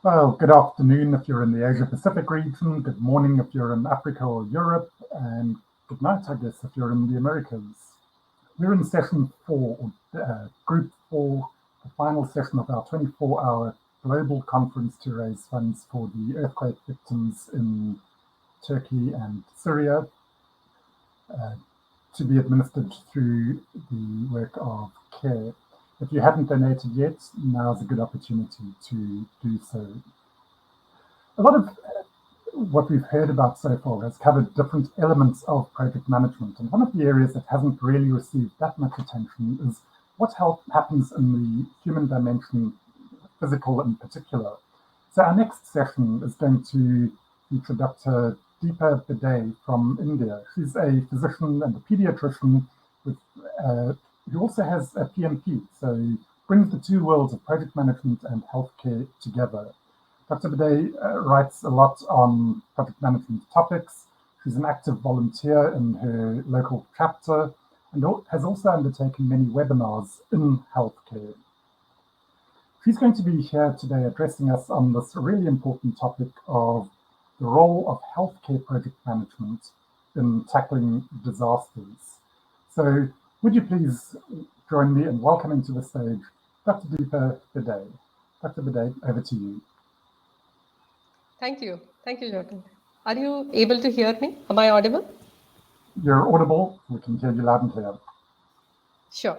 Well, good afternoon if you're in the Asia Pacific region, good morning if you're in Africa or Europe, and good night, I guess, if you're in the Americas. We're in session 4, group 4, the final session of our 24-hour global conference to raise funds for the earthquake victims in Turkey and Syria, to be administered through the work of CARE. If you haven't donated yet, now's a good opportunity to do so. A lot of what we've heard about so far has covered different elements of project management. And one of the areas that hasn't really received that much attention is what happens in the human dimension, physical in particular. So our next session is going to feature Dr. Deepa Bhide from India. She's a physician and a pediatrician with, who also has a PMP, so brings the two worlds of project management and healthcare together. Dr. Bhide writes a lot on project management topics. She's an active volunteer in her local chapter and has also undertaken many webinars in healthcare. She's going to be here today addressing us on this really important topic of the role of healthcare project management in tackling disasters. So would you please join me in welcoming to the stage Dr. Deepa Bhide. Dr. Bhide, over to you. Thank you, Jordan. Are you able to hear me? Am I audible? You're audible. We can hear you loud and clear. Sure.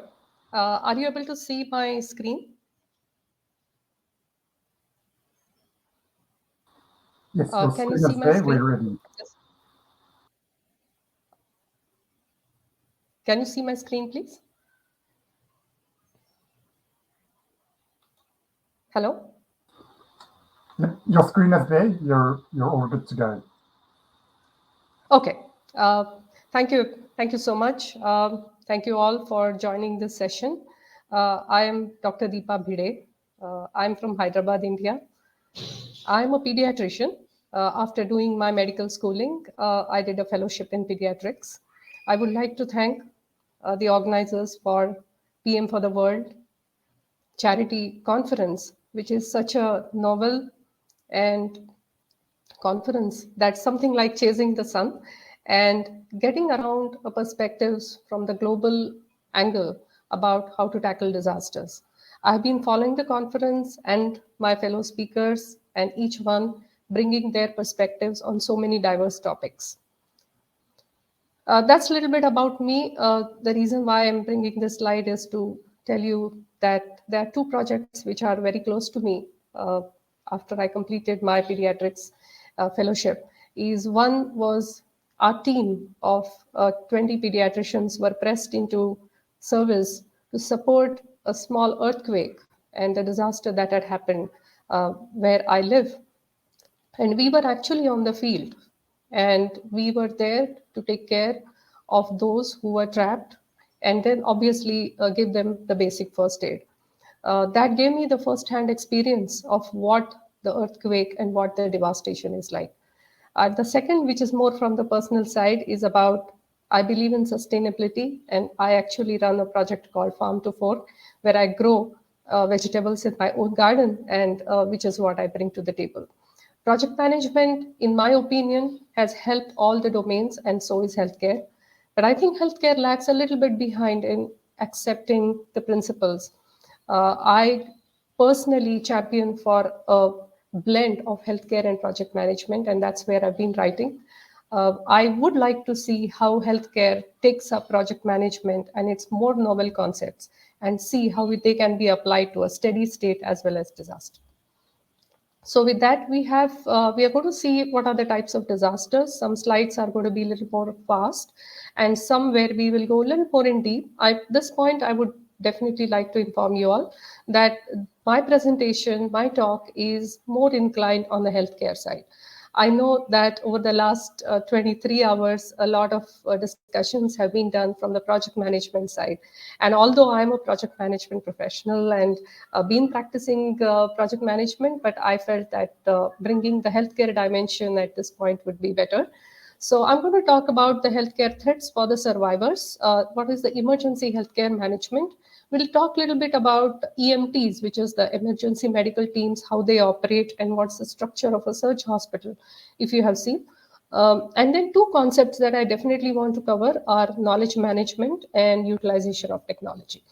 Are you able to see my screen? Yes, can you see my screen? We're ready. Yes. Can you see my screen, please? Hello? Your screen is there. You're all good to go. Okay. Thank you so much. Thank you all for joining this session. I am Dr. Deepa Bhide. I'm from Hyderabad, India. I'm a pediatrician. After doing my medical schooling, I did a fellowship in pediatrics. I would like to thank the organizers for PM for the World charity conference, which is such a novel and conference that's something like chasing the sun and getting around perspectives from the global angle about how to tackle disasters. I've been following the conference and my fellow speakers, and each one bringing their perspectives on so many diverse topics. That's a little bit about me. The reason why I'm bringing this slide is to tell you that there are two projects which are very close to me after I completed my pediatrics fellowship. One was our team of 20 pediatricians were pressed into service to support a small earthquake and the disaster that had happened where I live. And we were actually on the field and we were there to take care of those who were trapped and then obviously give them the basic first aid. That gave me the first-hand experience of what the earthquake and what the devastation is like. The second, which is more from the personal side, is about I believe in sustainability, and I actually run a project called Farm to Fork, where I grow vegetables in my own garden, and which is what I bring to the table. Project management, in my opinion, has helped all the domains, and so is healthcare. But I think healthcare lags a little bit behind in accepting the principles. I personally champion for a blend of healthcare and project management, and that's where I've been writing. I would like to see how healthcare takes up project management and its more novel concepts and see how they can be applied to a steady state as well as disaster. So with that, we are going to see what are the types of disasters. Some slides are going to be a little more fast, and some where we will go a little more in deep. At this point, I would definitely like to inform you all that my presentation, my talk is more inclined on the healthcare side. I know that over the last 23 hours, a lot of discussions have been done from the project management side. And although I'm a project management professional and been practicing project management, but I felt that bringing the healthcare dimension at this point would be better. So I'm going to talk about the healthcare threats for the survivors. What is the emergency healthcare management? We'll talk a little bit about EMTs, which is the emergency medical teams, how they operate, and what's the structure of a surge hospital, if you have seen. And then two concepts that I definitely want to cover are knowledge management and utilization of technology.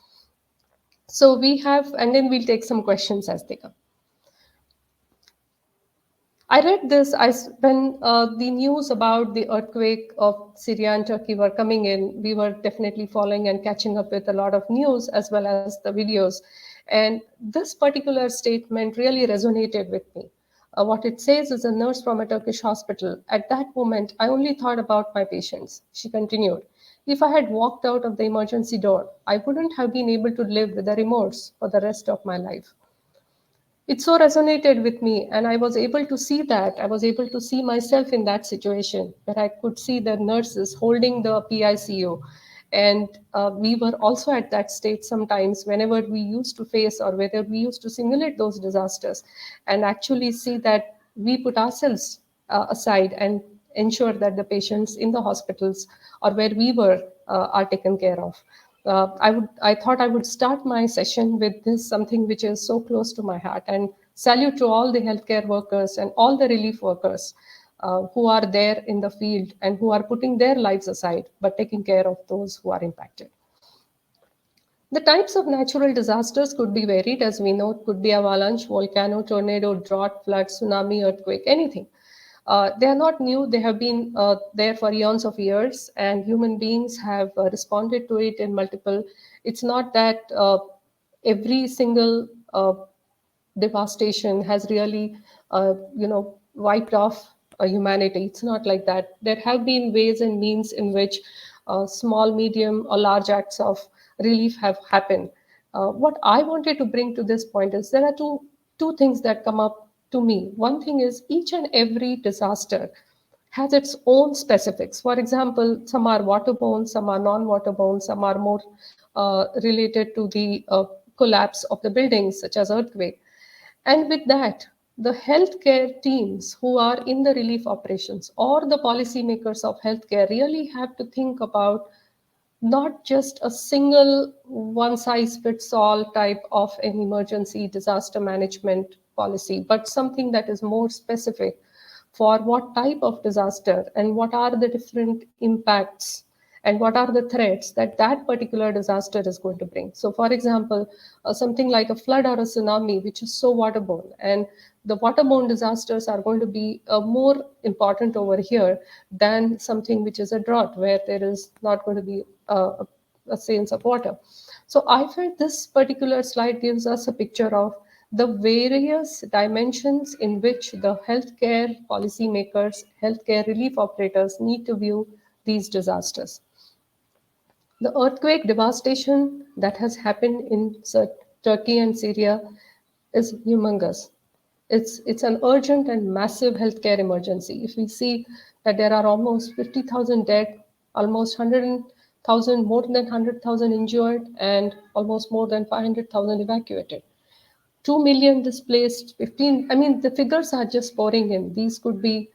So we have, and then we'll take some questions as they come. I read this when the news about the earthquake of Syria and Turkey were coming in. We were definitely following and catching up with a lot of news as well as the videos. And this particular statement really resonated with me. What it says is a nurse from a Turkish hospital. At that moment, I only thought about my patients. She continued. If I had walked out of the emergency door, I wouldn't have been able to live with the remorse for the rest of my life. It so resonated with me, and I was able to see that. I was able to see myself in that situation where I could see the nurses holding the PICU. And we were also at that state sometimes whenever we used to face or whether we used to simulate those disasters and actually see that we put ourselves aside and ensure that the patients in the hospitals or where we were are taken care of. I thought I would start my session with this, something which is so close to my heart, and salute to all the healthcare workers and all the relief workers who are there in the field and who are putting their lives aside but taking care of those who are impacted. The types of natural disasters could be varied, as we know. It could be avalanche, volcano, tornado, drought, flood, tsunami, earthquake, anything. They are not new. They have been there for eons of years, and human beings have responded to it in multiple. It's not that every single devastation has really, wiped off humanity. It's not like that. There have been ways and means in which small, medium, or large acts of relief have happened. What I wanted to bring to this point is there are two things that come up to me. One thing is each and every disaster has its own specifics. For example, some are waterborne, some are non-waterborne, some are more related to the collapse of the buildings, such as earthquake. And with that, the healthcare teams who are in the relief operations or the policymakers of healthcare really have to think about not just a single one size fits all type of an emergency disaster management policy, but something that is more specific for what type of disaster and what are the different impacts and what are the threats that that particular disaster is going to bring. So, for example, something like a flood or a tsunami, which is so waterborne, and the waterborne disasters are going to be more important over here than something which is a drought, where there is not going to be a sense of water. So, I felt this particular slide gives us a picture of the various dimensions in which the healthcare policymakers, healthcare relief operators need to view these disasters. The earthquake devastation that has happened in Turkey and Syria is humongous. It's an urgent and massive healthcare emergency. If we see that there are almost 50,000 dead, almost 100,000, more than 100,000 injured, and almost more than 500,000 evacuated. 2 million displaced, 15. I mean, the figures are just pouring in. These could be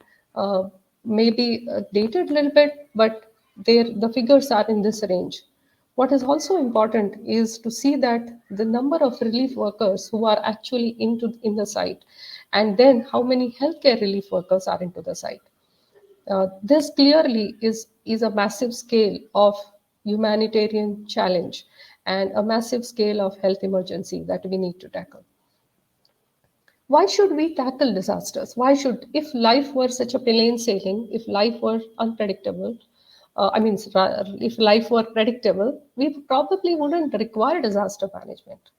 maybe dated a little bit, but the figures are in this range. What is also important is to see that the number of relief workers who are actually in the site, and then how many healthcare relief workers are into the site. This clearly is a massive scale of humanitarian challenge and a massive scale of health emergency that we need to tackle. Why should we tackle disasters? Why should, if life were such a plain sailing, if life were unpredictable, if life were predictable, we probably wouldn't require disaster management.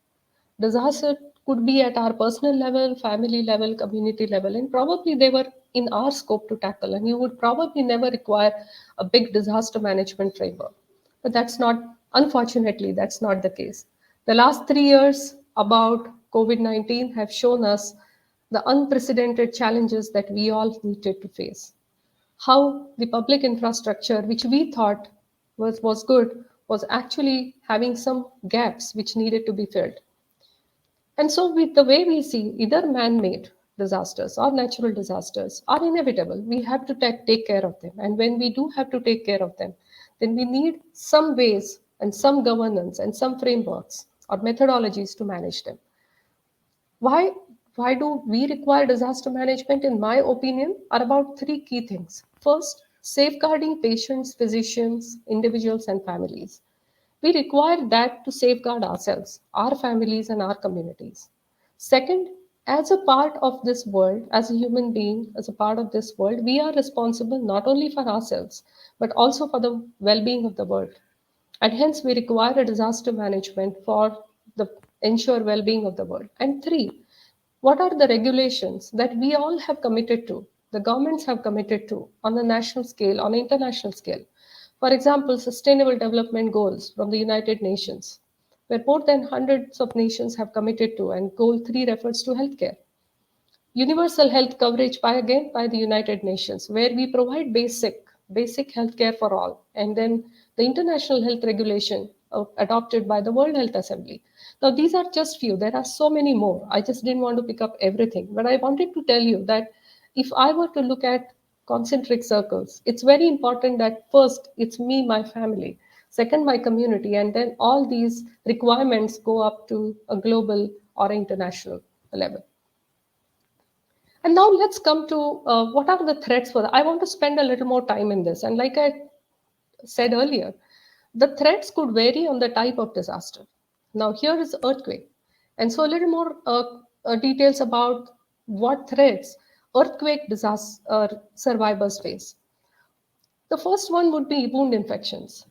Disaster could be at our personal level, family level, community level, and probably they were in our scope to tackle. And you would probably never require a big disaster management framework. But that's not, unfortunately, that's not the case. The last 3 years about COVID-19 have shown us the unprecedented challenges that we all needed to face. How the public infrastructure, which we thought was good, was actually having some gaps which needed to be filled. And so, with the way we see, either man made, disasters or natural disasters are inevitable. We have to take care of them. And when we do have to take care of them, then we need some ways and some governance and some frameworks or methodologies to manage them. Why, why do we require disaster management, in my opinion, are about three key things. First, safeguarding patients, physicians, individuals, and families. We require that to safeguard ourselves, our families, and our communities. Second, as a part of this world, as a human being, as a part of this world, we are responsible not only for ourselves, but also for the well being of the world. And hence, we require a disaster management for the ensure well being of the world. And three, what are the regulations that we all have committed to, the governments have committed to on a national scale, on an international scale? For example, Sustainable Development Goals from the United Nations, where more than hundreds of nations have committed to, and Goal 3 refers to healthcare. Universal health coverage by the United Nations, where we provide basic healthcare for all, and then the international health regulation adopted by the World Health Assembly. Now, these are just few. There are so many more. I just didn't want to pick up everything, but I wanted to tell you that if I were to look at concentric circles, it's very important that first it's me, my family, second my community, and then all these requirements go up to a global or international level. And now let's come to what are the threats for that. I want to spend a little more time in this. And like I said earlier, the threats could vary on the type of disaster. Now here is earthquake. And so a little more details about what threats earthquake disaster survivors face. The first one would be wound infections.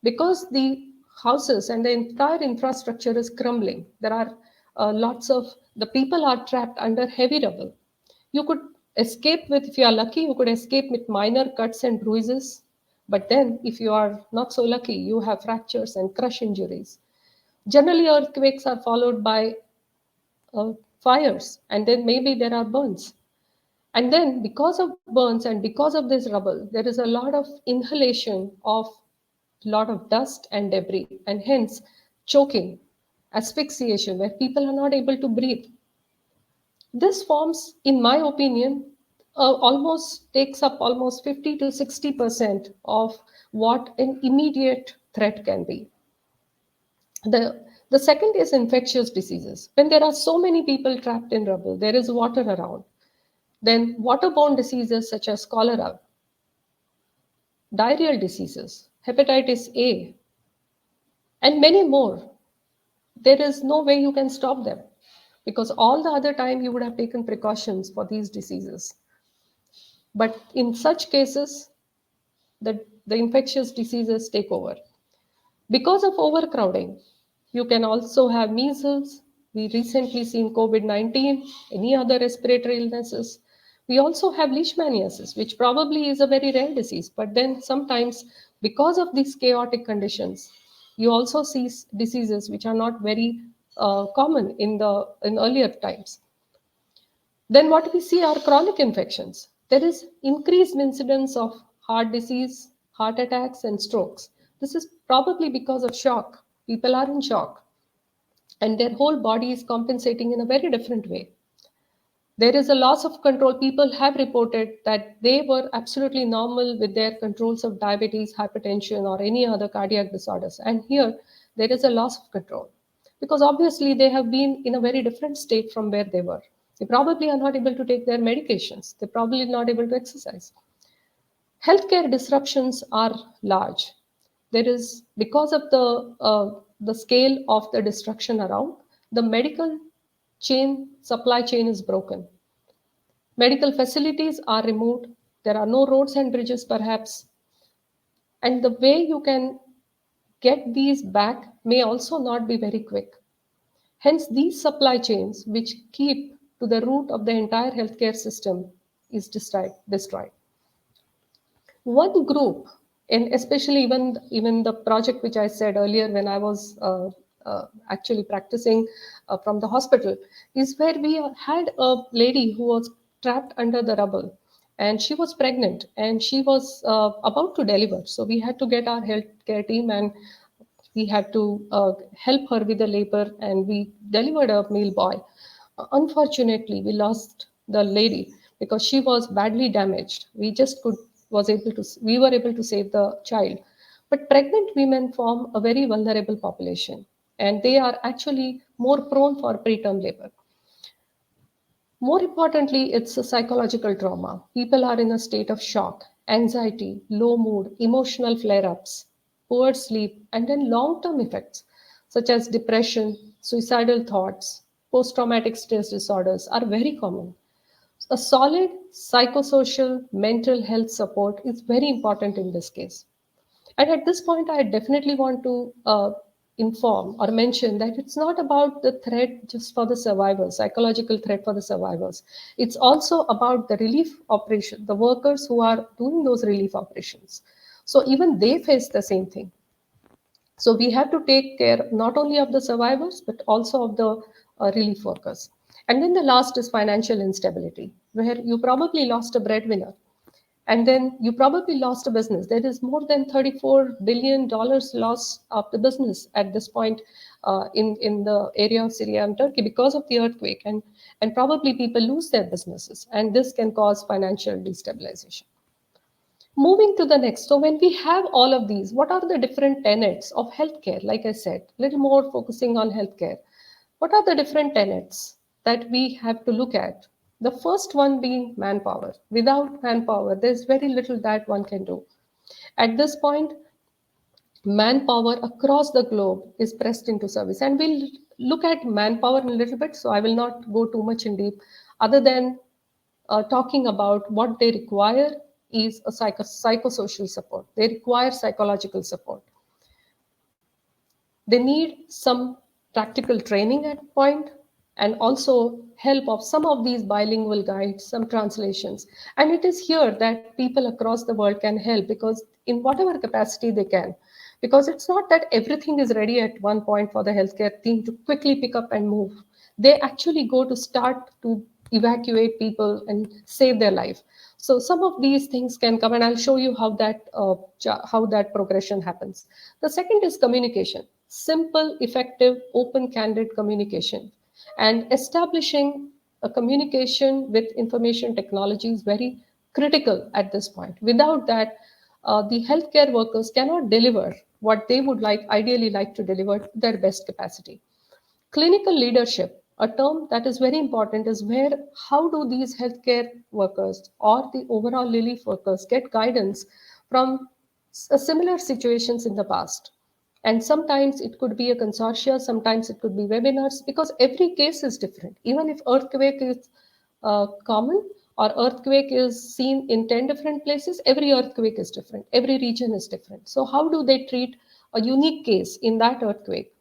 Because the houses and the entire infrastructure is crumbling, there are lots of the people are trapped under heavy rubble. You could escape with, if you are lucky, you could escape with minor cuts and bruises. But then, if you are not so lucky, you have fractures and crush injuries. Generally, earthquakes are followed by fires, and then maybe there are burns. And then, because of burns and because of this rubble, there is a lot of inhalation of lot of dust and debris, and hence choking, asphyxiation, where people are not able to breathe. This forms, in my opinion, almost takes up almost 50 to 60% of what an immediate threat can be. The second is infectious diseases. When there are so many people trapped in rubble, there is water around. Then waterborne diseases such as cholera, diarrheal diseases, hepatitis A, and many more. There is no way you can stop them because all the other time you would have taken precautions for these diseases. But in such cases, the infectious diseases take over. Because of overcrowding, you can also have measles. We recently seen COVID-19, any other respiratory illnesses. We also have leishmaniasis, which probably is a very rare disease. But then sometimes, because of these chaotic conditions, you also see diseases which are not very common in earlier times. Then what we see are chronic infections. There is increased incidence of heart disease, heart attacks, and strokes. This is probably because of shock. People are in shock, and their whole body is compensating in a very different way. There is a loss of control. People have reported that they were absolutely normal with their controls of diabetes, hypertension, or any other cardiac disorders. And here, there is a loss of control because obviously they have been in a very different state from where they were. They probably are not able to take their medications. They're probably not able to exercise. Healthcare disruptions are large. There is, because of the scale of the destruction around, the medical supply chain is broken. Medical facilities are removed. There are no roads and bridges, perhaps. And the way you can get these back may also not be very quick. Hence, these supply chains, which keep to the root of the entire healthcare system, is destroyed. One group, and especially even the project which I said earlier when I was actually practicing from the hospital, is where we had a lady who was trapped under the rubble, and she was pregnant and she was about to deliver. So we had to get our healthcare team and we had to help her with the labor, and we delivered a male boy. Unfortunately, we lost the lady, because she was badly damaged. We were able to save the child. But pregnant women form a very vulnerable population, and they are actually more prone for preterm labor. More importantly, it's a psychological trauma. People are in a state of shock, anxiety, low mood, emotional flare ups, poor sleep, and then long term effects such as depression, suicidal thoughts, post traumatic stress disorders are very common. A solid psychosocial mental health support is very important in this case. And at this point, I definitely want to inform or mention that it's not about the threat just for the survivors, psychological threat for the survivors. It's also about the relief operation, the workers who are doing those relief operations. So even they face the same thing. So we have to take care not only of the survivors, but also of the relief workers. And then the last is financial instability, where you probably lost a breadwinner, and then you probably lost a business. There is more than $34 billion loss of the business at this point in the area of Syria and Turkey because of the earthquake, and probably people lose their businesses, and this can cause financial destabilization. Moving to the next, so when we have all of these, what are the different tenets of healthcare? Like I said, a little more focusing on healthcare. What are the different tenets that we have to look at? The first one being manpower. Without manpower, there's very little that one can do. At this point, manpower across the globe is pressed into service. And we'll look at manpower in a little bit, so I will not go too much in deep, other than talking about what they require is a psychosocial support. They require psychological support. They need some practical training at point, and also help of some of these bilingual guides, some translations. And it is here that people across the world can help, because in whatever capacity they can, because it's not that everything is ready at one point for the healthcare team to quickly pick up and move. They actually go to start to evacuate people and save their life. So some of these things can come, and I'll show you how that progression happens. The second is communication. Simple, effective, open, candid communication. And establishing a communication with information technology is very critical at this point. Without that, the healthcare workers cannot deliver what they would ideally like to deliver to their best capacity. Clinical leadership, a term that is very important, is where how do these healthcare workers or the overall relief workers get guidance from similar situations in the past. And sometimes it could be a consortia, sometimes it could be webinars, because every case is different. Even if earthquake is common, or earthquake is seen in 10 different places, every earthquake is different, every region is different. So how do they treat a unique case in that earthquake?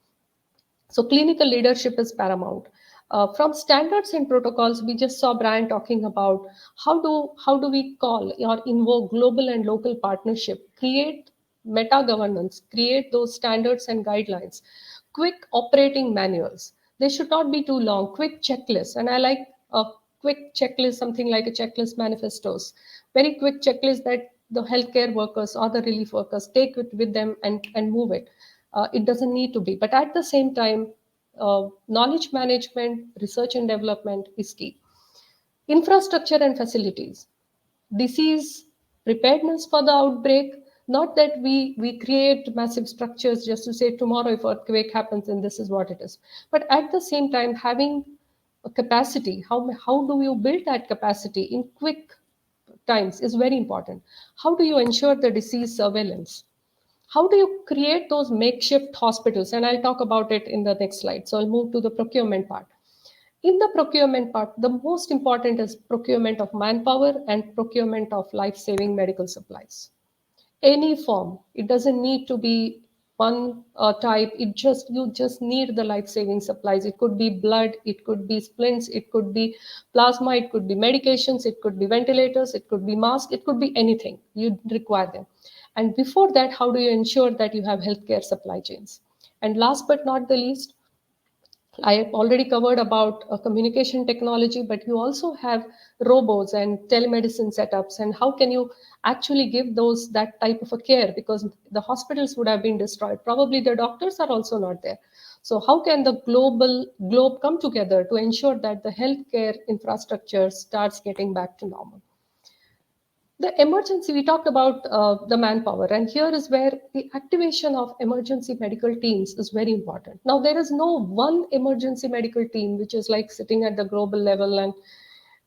So clinical leadership is paramount. From standards and protocols, we just saw Brian talking about how do we call or invoke global and local partnership, create meta governance, create those standards and guidelines, quick operating manuals. They should not be too long, quick checklists. And I like a quick checklist, something like a checklist manifestos, very quick checklist that the healthcare workers or the relief workers take it with them and move it. It doesn't need to be. But at the same time, knowledge management, research and development is key. Infrastructure and facilities, disease preparedness for the outbreak, not that we create massive structures just to say tomorrow if earthquake happens and this is what it is. But at the same time, having a capacity, how do you build that capacity in quick times is very important. How do you ensure the disease surveillance? How do you create those makeshift hospitals? And I'll talk about it in the next slide. So I'll move to the procurement part. In the procurement part, the most important is procurement of manpower and procurement of life-saving medical supplies. Any form, it doesn't need to be one type. You just need the life-saving supplies. It could be blood, it could be splints, it could be plasma, it could be medications, it could be ventilators, it could be masks, it could be anything. You require them. And before that, how do you ensure that you have healthcare supply chains? And last but not the least, I have already covered about communication technology, but you also have robots and telemedicine setups. And how can you actually give those that type of a care? Because the hospitals would have been destroyed. Probably the doctors are also not there. So how can the globe come together to ensure that the healthcare infrastructure starts getting back to normal? The emergency, we talked about the manpower, and here is where the activation of emergency medical teams is very important. Now, there is no one emergency medical team which is like sitting at the global level, and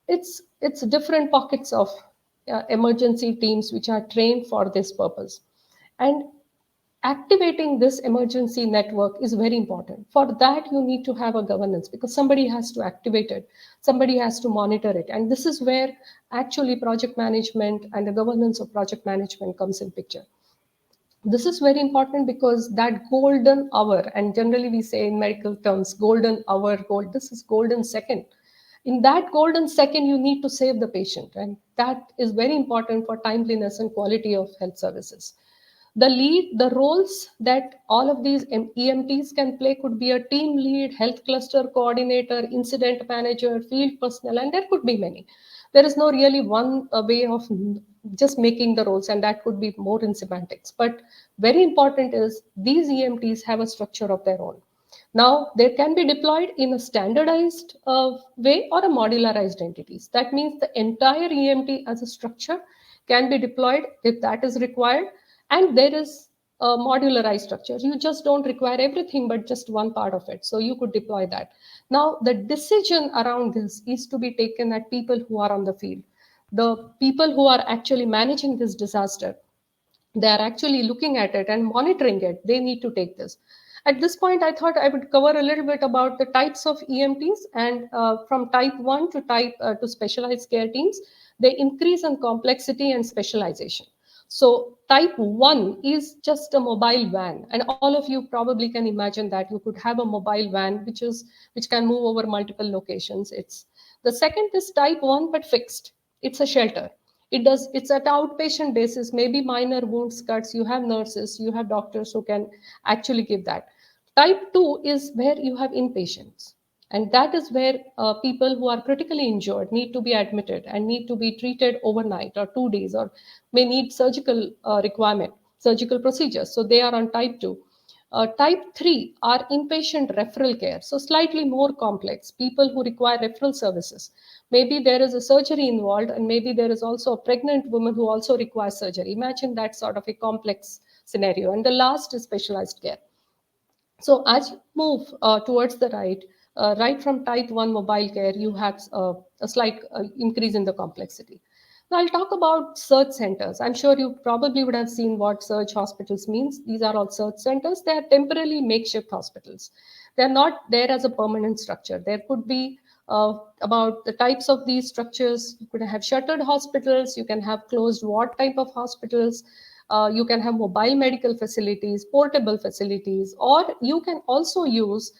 it's different pockets of emergency teams which are trained for this purpose. And activating this emergency network is very important. For that, you need to have a governance because somebody has to activate it, somebody has to monitor it. And this is where actually project management and the governance of project management comes in picture. This is very important because that golden hour, and generally we say in medical terms, golden hour, this is golden second. In that golden second, you need to save the patient, and that is very important for timeliness and quality of health services. The roles that all of these EMTs can play could be a team lead, health cluster coordinator, incident manager, field personnel, and there could be many. There is no really one way of just making the roles, and that could be more in semantics. But very important is these EMTs have a structure of their own. Now, they can be deployed in a standardized way or a modularized entities. That means the entire EMT as a structure can be deployed if that is required. And there is a modularized structure. You just don't require everything, but just one part of it. So you could deploy that. Now, the decision around this is to be taken at people who are on the field. The people who are actually managing this disaster, they are actually looking at it and monitoring it. They need to take this. At this point, I thought I would cover a little bit about the types of EMTs, and from type 1 to type to specialized care teams, they increase in complexity and specialization. So type 1 is just a mobile van, and all of you probably can imagine that you could have a mobile van which can move over multiple locations. It's the second is type 1 but fixed. It's a shelter. It's at outpatient basis, maybe minor wounds, cuts. You have nurses, you have doctors who can actually give that. Type 2 is where you have inpatients, and that is where people who are critically injured need to be admitted and need to be treated overnight or 2 days, or may need surgical requirement, surgical procedures. So they are on type 2. Type 3 are inpatient referral care, so slightly more complex, people who require referral services. Maybe there is a surgery involved, and maybe there is also a pregnant woman who also requires surgery. Imagine that sort of a complex scenario. And the last is specialized care. So as you move towards the right, right from type 1 mobile care, you have a slight increase in the complexity. Now I'll talk about surge centers. I'm sure you probably would have seen what surge hospitals means. These are all surge centers. They are temporarily makeshift hospitals. They're not there as a permanent structure. There could be about the types of these structures. You could have shuttered hospitals, you can have closed ward type of hospitals, you can have mobile medical facilities, portable facilities, or you can also use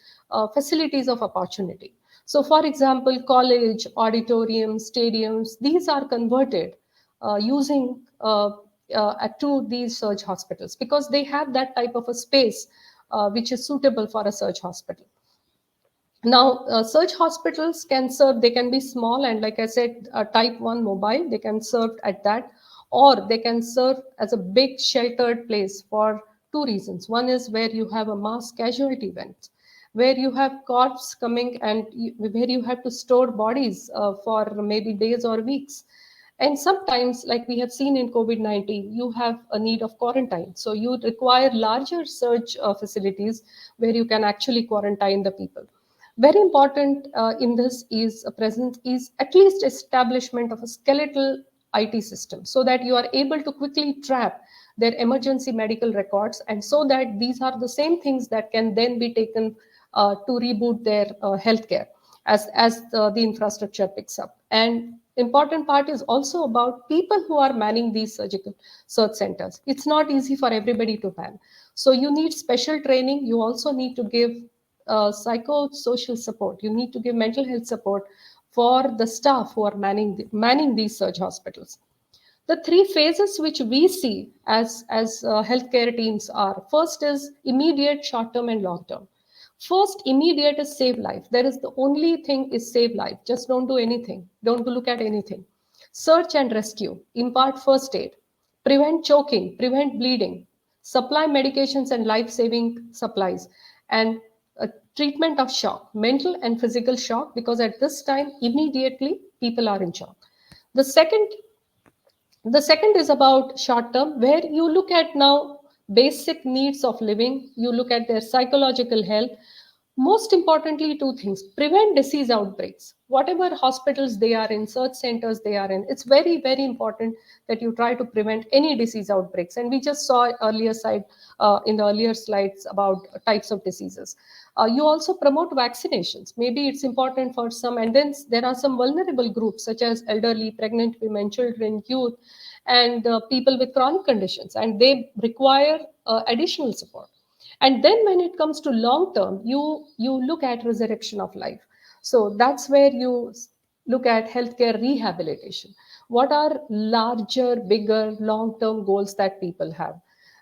facilities of opportunity. So, for example, college, auditoriums, stadiums, these are converted using to these surge hospitals because they have that type of a space which is suitable for a surge hospital. Now, surge hospitals can serve, they can be small, and like I said, type 1 mobile, they can serve at that, or they can serve as a big sheltered place for two reasons. One is where you have a mass casualty event, where you have corpse coming and where you have to store bodies for maybe days or weeks. And sometimes, like we have seen in COVID-19, you have a need of quarantine. So you require larger surge facilities where you can actually quarantine the people. Very important in this is a presence is at least establishment of a skeletal IT system so that you are able to quickly trap their emergency medical records, and so that these are the same things that can then be taken to reboot their healthcare as the infrastructure picks up. And important part is also about people who are manning these surgical search centers. It's not easy for everybody to man. So you need special training. You also need to give psychosocial support. You need to give mental health support for the staff who are manning these surge hospitals. The three phases which we see as healthcare teams are: first is immediate, short term, and long term. First, immediate is save life. There is the only thing is save life. Just don't do anything. Don't look at anything. Search and rescue. Impart first aid. Prevent choking. Prevent bleeding. Supply medications and life-saving supplies. And treatment of shock, mental and physical shock, because at this time, immediately, people are in shock. The second the second is about short term, where you look at now basic needs of living, you look at their psychological health. Most importantly, two things: prevent disease outbreaks. Whatever hospitals they are in, search centers they are in, it's very, very important that you try to prevent any disease outbreaks. And we just saw earlier side in the earlier slides about types of diseases. You also promote vaccinations. Maybe it's important for some, and then there are some vulnerable groups such as elderly, pregnant women, children, youth, and people with chronic conditions, and they require additional support. And then when it comes to long term, you look at resurrection of life. So that's where you look at healthcare rehabilitation. What are larger, bigger, long term goals that people have?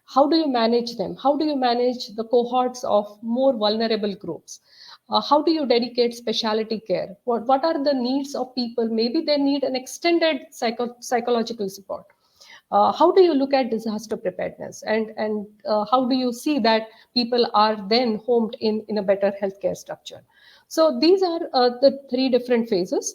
How do you manage them? How do you manage the cohorts of more vulnerable groups? How do you dedicate specialty care? What are the needs of people? Maybe they need an extended psychological support. How do you look at disaster preparedness, and how do you see that people are then homed in a better healthcare structure? So these are the three different phases.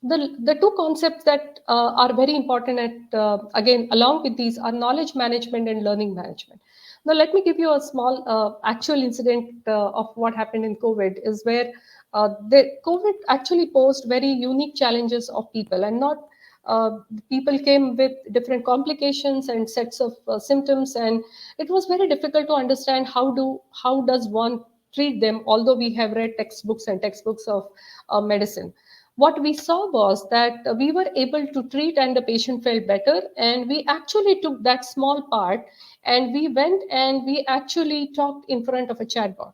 The two concepts that are very important at again along with these are knowledge management and learning management. Now let me give you a small actual incident of what happened in COVID, is where the COVID actually posed very unique challenges of people, and not uh, people came with different complications and sets of symptoms, and it was very difficult to understand how does one treat them, although we have read textbooks and textbooks of medicine. What we saw was that we were able to treat and the patient felt better, and we actually took that small part and we went and we actually talked in front of a chatbot.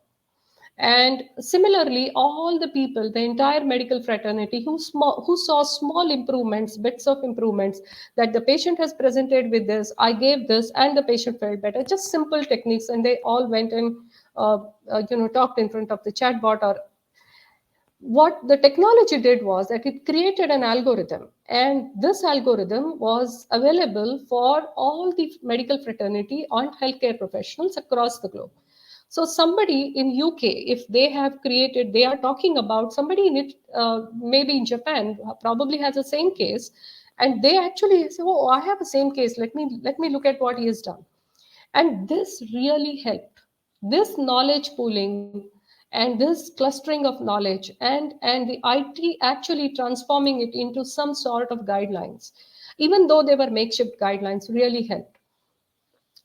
And similarly, all the people, the entire medical fraternity who saw small improvements, bits of improvements, that the patient has presented with this, I gave this, and the patient felt better. Just simple techniques, and they all went and talked in front of the chatbot. Or what the technology did was that it created an algorithm, and this algorithm was available for all the medical fraternity and healthcare professionals across the globe. So somebody in UK, if they have created, they are talking about somebody in it, maybe in Japan, probably has the same case, and they actually say, oh, I have the same case, let me look at what he has done. And this really helped. This knowledge pooling and this clustering of knowledge, and the IT actually transforming it into some sort of guidelines, even though they were makeshift guidelines, really helped.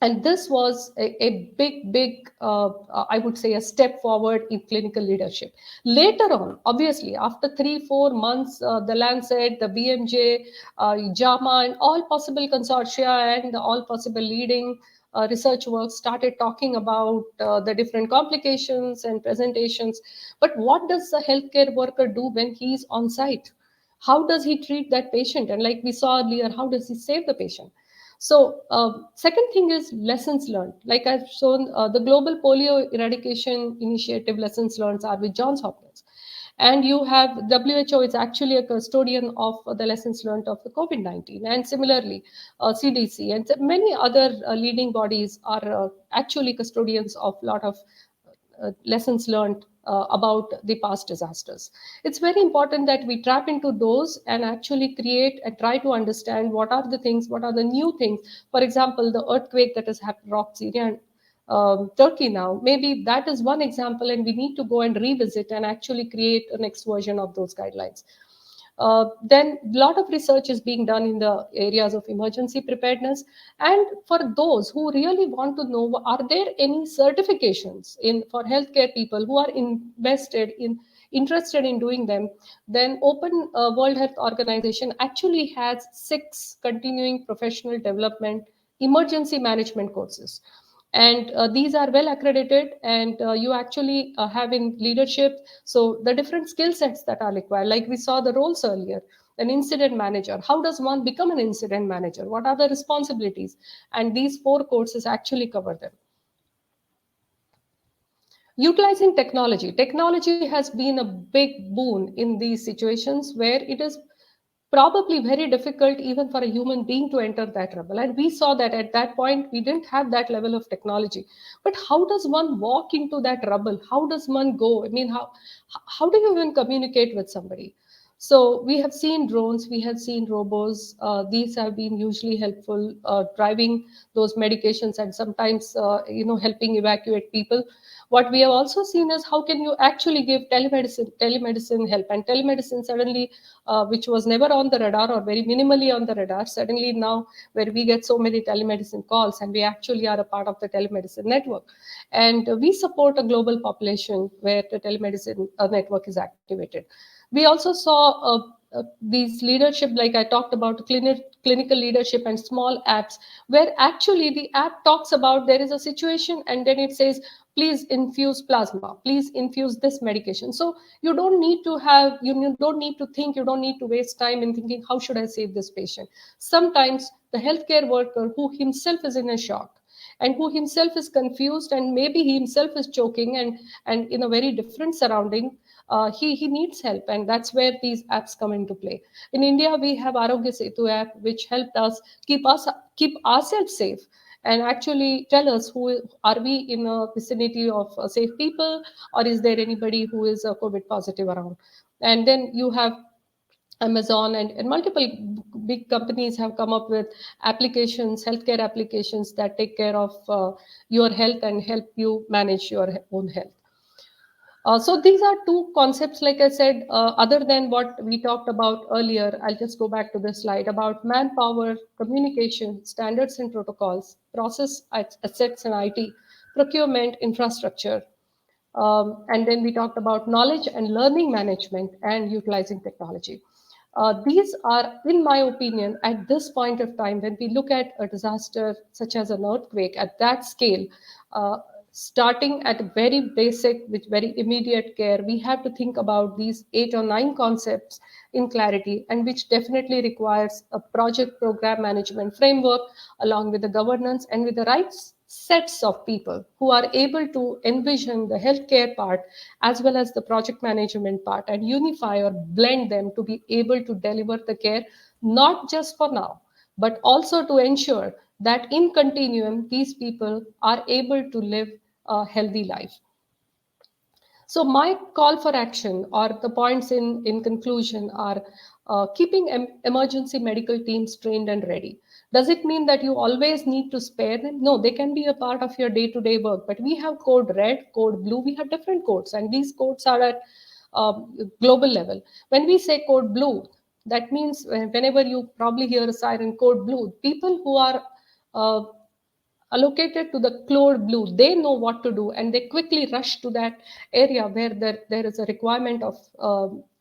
And this was a big, I would say, a step forward in clinical leadership. Later on, obviously, after 3-4 months, the Lancet, the BMJ, JAMA, and all possible consortia and all possible leading research work started talking about the different complications and presentations. But what does the healthcare worker do when he's on site? How does he treat that patient? And like we saw earlier, how does he save the patient? So, second thing is lessons learned. Like I've shown, the Global Polio Eradication Initiative lessons learned are with Johns Hopkins. And you have WHO is actually a custodian of the lessons learned of the COVID-19. And similarly, CDC and many other leading bodies are actually custodians of a lot of lessons learned about the past disasters. It's very important that we tap into those and actually create and try to understand what are the things, what are the new things. For example, the earthquake that has happened, rocked Syria and Turkey now, maybe that is one example, and we need to go and revisit and actually create a next version of those guidelines. Then a lot of research is being done in the areas of emergency preparedness. And for those who really want to know, are there any certifications in for healthcare people who are interested in doing them? Then Open World Health Organization actually has 6 continuing professional development emergency management courses, and these are well accredited, and you actually have in leadership, so the different skill sets that are required, like we saw the roles earlier. An incident manager, how does one become an incident manager, what are the responsibilities? And these 4 courses actually cover them. Utilizing technology. Technology has been a big boon in these situations where it is probably very difficult even for a human being to enter that rubble. And we saw that at that point, we didn't have that level of technology. But how does one walk into that rubble? How does one go? I mean, how do you even communicate with somebody? So we have seen drones, we have seen robots. These have been usually helpful, driving those medications and sometimes, helping evacuate people. What we have also seen is how can you actually give telemedicine help, and telemedicine suddenly, which was never on the radar or very minimally on the radar, suddenly now where we get so many telemedicine calls and we actually are a part of the telemedicine network. And we support a global population where the telemedicine network is activated. We also saw these leadership, like I talked about, clinical leadership and small apps, where actually the app talks about there is a situation and then it says, please infuse plasma, please infuse this medication. So you don't need to think, you don't need to waste time in thinking, how should I save this patient? Sometimes the healthcare worker who himself is in a shock and who himself is confused and maybe he himself is choking and in a very different surrounding, he needs help, and that's where these apps come into play. In India, we have Arogya Setu app, which helped us keep ourselves safe and actually tell us who are we in a vicinity of safe people, or is there anybody who is COVID positive around. And then you have Amazon and multiple big companies have come up with applications, healthcare applications that take care of your health and help you manage your own health. So these are two concepts, like I said, other than what we talked about earlier. I'll just go back to this slide about manpower, communication, standards and protocols, process assets and IT, procurement, infrastructure. And then we talked about knowledge and learning management and utilizing technology. These are, in my opinion, at this point of time, when we look at a disaster such as an earthquake at that scale, uh, starting at very basic with very immediate care, we have to think about these 8 or 9 concepts in clarity, and which definitely requires a project program management framework along with the governance and with the right sets of people who are able to envision the healthcare part as well as the project management part and unify or blend them to be able to deliver the care not just for now but also to ensure that in continuum these people are able to live a healthy life. So my call for action or the points in conclusion are keeping emergency medical teams trained and ready. Does it mean that you always need to spare them? No, they can be a part of your day-to-day work, but we have code red, code blue, we have different codes, and these codes are at global level. When we say code blue, that means whenever you probably hear a siren code blue, people who are uh, allocated to the code blue, they know what to do and they quickly rush to that area where there is a requirement of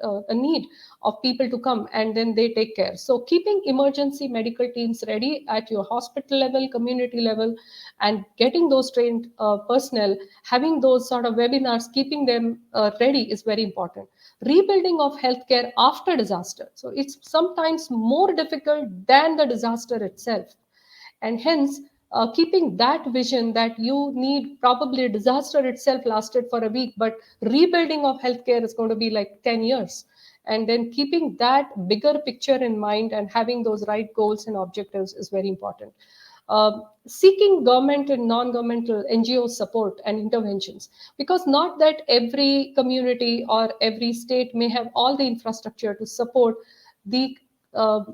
a need of people to come, and then they take care. So keeping emergency medical teams ready at your hospital level, community level, and getting those trained personnel, having those sort of webinars, keeping them ready is very important. Rebuilding of healthcare after disaster, so it's sometimes more difficult than the disaster itself, and hence keeping that vision that you need, probably a disaster itself lasted for a week but rebuilding of healthcare is going to be like 10 years, and then keeping that bigger picture in mind and having those right goals and objectives is very important. Seeking government and non-governmental NGO support and interventions, because not that every community or every state may have all the infrastructure to support the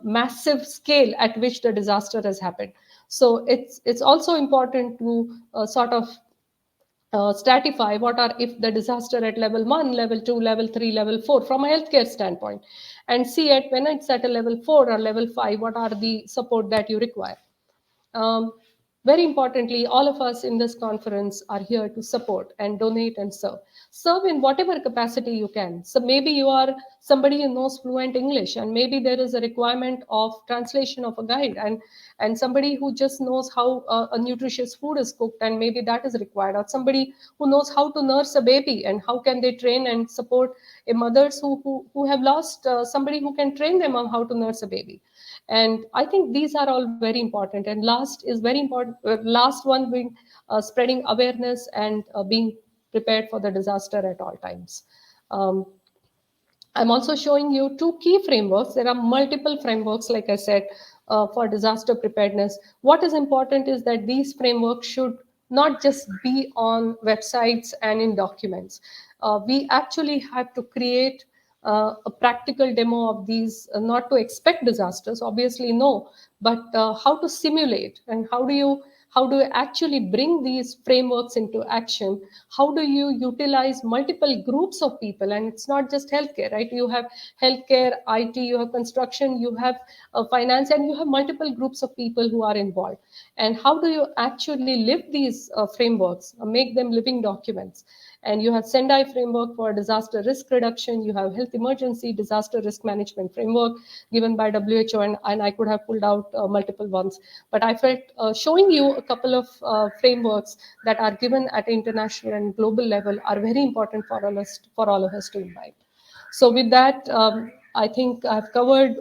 massive scale at which the disaster has happened. So it's also important to sort of stratify what are, if the disaster at level 1, level 2, level 3, level 4 from a healthcare standpoint, and see it when it's at a level 4 or level 5, what are the support that you require. um, Very importantly, all of us in this conference are here to support and donate and serve. Serve in whatever capacity you can. So maybe you are somebody who knows fluent English, and maybe there is a requirement of translation of a guide, and somebody who just knows how a nutritious food is cooked, and maybe that is required, or somebody who knows how to nurse a baby, and how can they train and support a mothers who have lost somebody who can train them on how to nurse a baby. And I think these are all very important. And last is very important, last one being spreading awareness and being prepared for the disaster at all times. I'm also showing you two key frameworks. There are multiple frameworks, like I said, for disaster preparedness. What is important is that these frameworks should not just be on websites and in documents. We actually have to create a practical demo of these, not to expect disasters, obviously no, but how to simulate, and how do you actually bring these frameworks into action? How do you utilize multiple groups of people? And it's not just healthcare, right? You have healthcare, IT, you have construction, you have finance, and you have multiple groups of people who are involved. And how do you actually live these frameworks, make them living documents? And you have Sendai framework for disaster risk reduction. You have health emergency disaster risk management framework given by WHO, and I could have pulled out multiple ones. But I felt showing you a couple of frameworks that are given at international and global level are very important for all of us to imbibe. So with that, I think I've covered.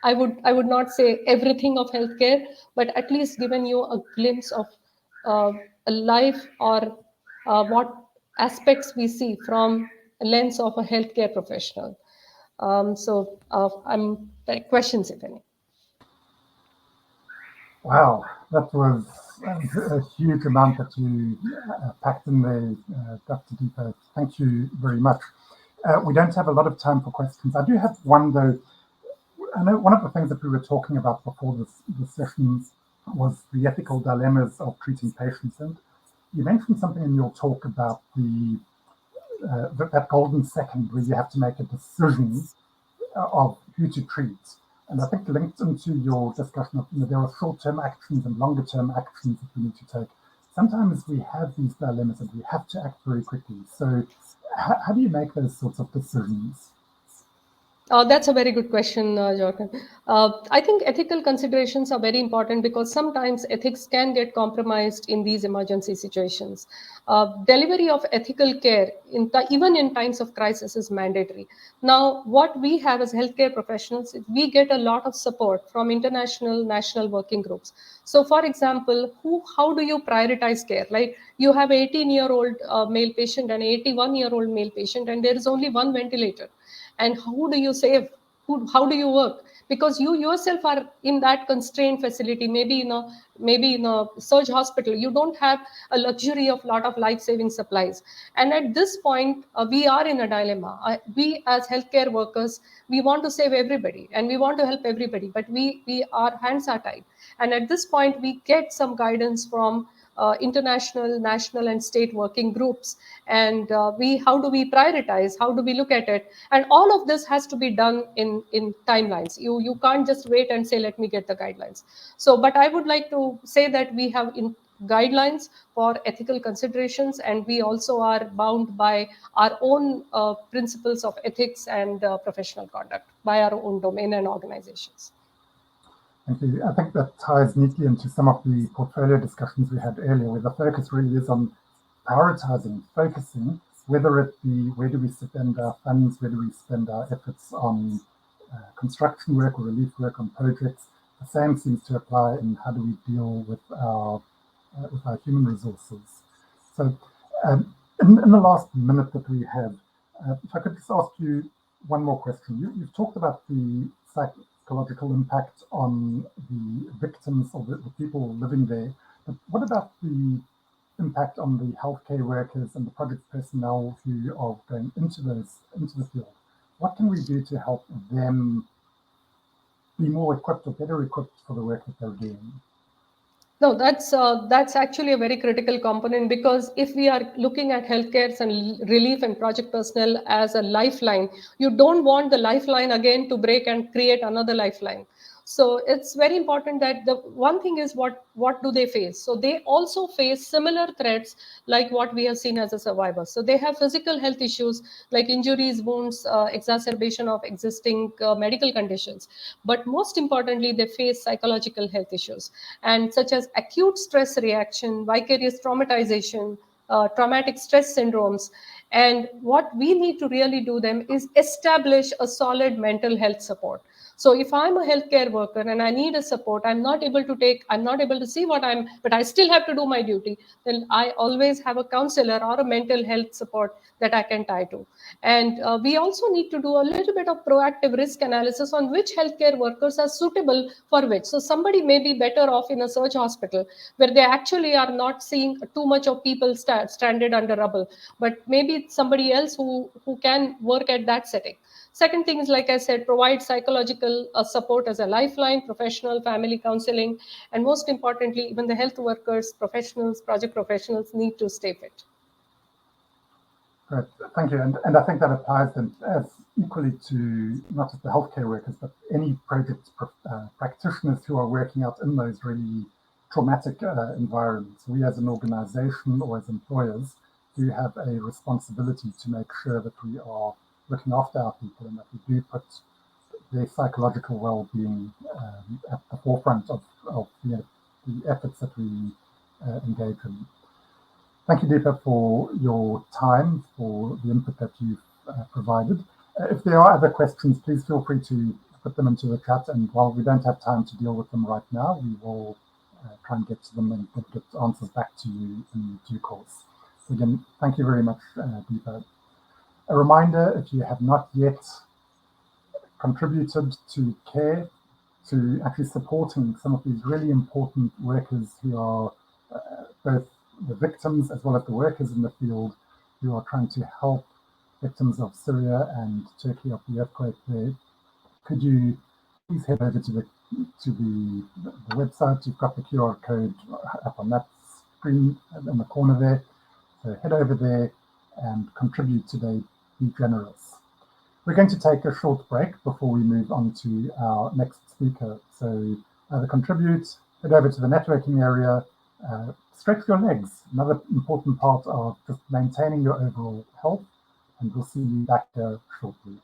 I would not say everything of healthcare, but at least given you a glimpse of uh, a life, or what aspects we see from a lens of a healthcare professional. I'm questions, if any. Wow, that was a huge amount that you packed in there, Dr. Deepa. Thank you very much. We don't have a lot of time for questions. I do have one though. I know one of the things that we were talking about before this session was the ethical dilemmas of treating patients. And you mentioned something in your talk about that golden second where you have to make a decision of who to treat. And I think linked into your discussion of, there are short-term actions and longer-term actions that we need to take. Sometimes we have these dilemmas and we have to act very quickly. So how do you make those sorts of decisions? That's a very good question, Jordan. I think ethical considerations are very important because sometimes ethics can get compromised in these emergency situations. Delivery of ethical care, even in times of crisis, is mandatory. Now, what we have as healthcare professionals, we get a lot of support from international, national working groups. So, for example, how do you prioritize care? Like you have 18-year-old male patient and 81-year-old male patient, and there is only one ventilator. And how do you save? How do you work? Because you yourself are in that constrained facility, maybe in a surge hospital. You don't have a luxury of lot of life-saving supplies. And at this point, we are in a dilemma. We as healthcare workers, we want to save everybody and we want to help everybody, but we our hands are tied. And at this point, we get some guidance from international, national, and state working groups. And how do we prioritize? How do we look at it? And all of this has to be done in timelines. You can't just wait and say, let me get the guidelines. So, but I would like to say that we have guidelines for ethical considerations, and we also are bound by our own principles of ethics and professional conduct by our own domain and organizations. Thank you. I think that ties neatly into some of the portfolio discussions we had earlier, where the focus really is on prioritizing, focusing, whether it be where do we spend our funds, where do we spend our efforts on construction work or relief work on projects. The same seems to apply in how do we deal with our human resources. So in the last minute that we have, if I could just ask you one more question. You've talked about the psychological impact on the victims or the people living there, but what about the impact on the healthcare workers and the project personnel who are going into the field? What can we do to help them be more equipped or better equipped for the work that they're doing? No, that's actually a very critical component, because if we are looking at healthcare and relief and project personnel as a lifeline, you don't want the lifeline again to break and create another lifeline. So it's very important that the one thing is what do they face? So they also face similar threats like what we have seen as a survivor. So they have physical health issues like injuries, wounds, exacerbation of existing medical conditions. But most importantly, they face psychological health issues, and such as acute stress reaction, vicarious traumatization, traumatic stress syndromes. And what we need to really do them is establish a solid mental health support. So if I'm a healthcare worker and I need a support, I'm not able to see but I still have to do my duty, then I always have a counselor or a mental health support that I can tie to. And we also need to do a little bit of proactive risk analysis on which healthcare workers are suitable for which. So somebody may be better off in a surge hospital where they actually are not seeing too much of people stranded under rubble, but maybe somebody else who can work at that setting. Second thing is, like I said, provide psychological support as a lifeline, professional, family counseling, and most importantly, even the health workers, professionals, project professionals need to stay fit. Great, thank you. And I think that applies then as equally to not just the healthcare workers, but any project practitioners who are working out in those really traumatic environments. We as an organization or as employers do have a responsibility to make sure that we are looking after our people and that we do put their psychological well-being at the forefront of the efforts that we engage in. Thank you, Deepa, for your time, for the input that you've provided. If there are other questions, please feel free to put them into the chat. And while we don't have time to deal with them right now, we will try and get to them and get answers back to you in due course. So again, thank you very much, Deepa. A reminder, if you have not yet contributed to CARE, to actually supporting some of these really important workers who are both the victims as well as the workers in the field who are trying to help victims of Syria and Turkey of the earthquake there, could you please head over to the website? You've got the QR code up on that screen in the corner there. So head over there and contribute today. Be generous. We're going to take a short break before we move on to our next speaker. So either contribute, head over to the networking area, stretch your legs, another important part of just maintaining your overall health, and we'll see you back there shortly.